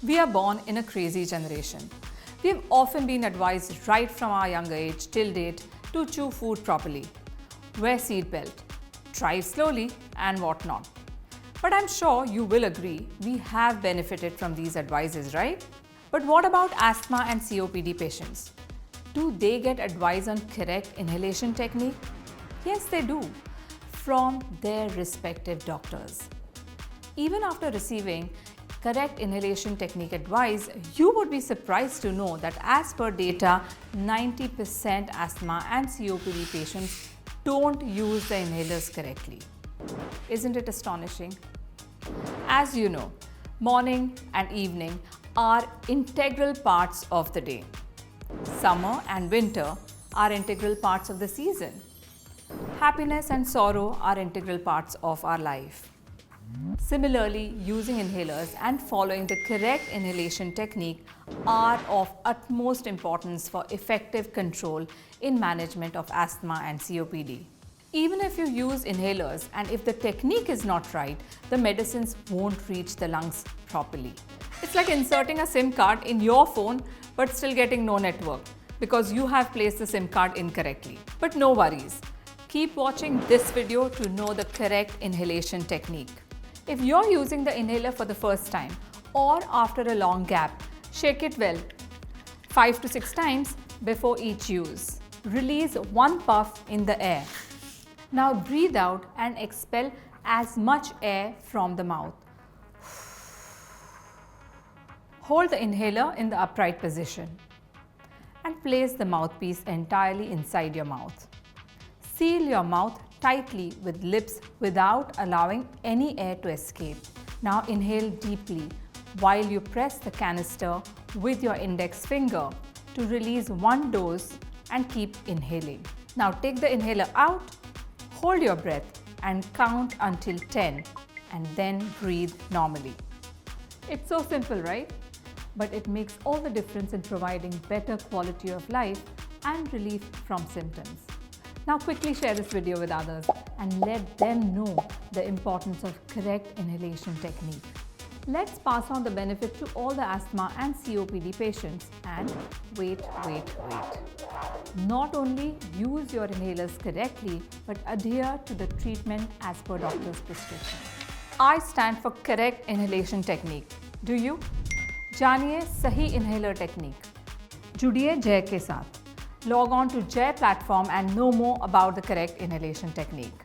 We are born in a crazy generation. We have often been advised right from our younger age till date to chew food properly, wear seatbelt, drive slowly and whatnot. But I'm sure you will agree we have benefited from these advices, right? But what about asthma and COPD patients? Do they get advice on correct inhalation technique? Yes, they do, from their respective doctors. Even after receiving correct inhalation technique advice, you would be surprised to know that as per data, 90% asthma and COPD patients don't use the inhalers correctly. Isn't it astonishing? As you know, morning and evening are integral parts of the day. Summer and winter are integral parts of the season. Happiness and sorrow are integral parts of our life. Similarly, using inhalers and following the correct inhalation technique are of utmost importance for effective control in management of asthma and COPD. Even if you use inhalers and if the technique is not right, the medicines won't reach the lungs properly. It's like inserting a SIM card in your phone but still getting no network because you have placed the SIM card incorrectly. But no worries. Keep watching this video to know the correct inhalation technique. If you're using the inhaler for the first time or after a long gap, shake it well 5 to 6 times before each use. Release one puff in the air. Now breathe out and expel as much air from the mouth. Hold the inhaler in the upright position and place the mouthpiece entirely inside your mouth. Seal your mouth tightly with lips without allowing any air to escape. Now inhale deeply while you press the canister with your index finger to release one dose and keep inhaling. Now take the inhaler out, hold your breath and count until 10 and then breathe normally. It's so simple, right? But it makes all the difference in providing better quality of life and relief from symptoms. Now quickly share this video with others and let them know the importance of correct inhalation technique. Let's pass on the benefit to all the asthma and COPD patients. And wait. Not only use your inhalers correctly, but adhere to the treatment as per doctor's prescription. I stand for correct inhalation technique. Do you? जानिए सही inhaler technique. जुड़िए जय के साथ. Log on to Jay platform and know more about the correct inhalation technique.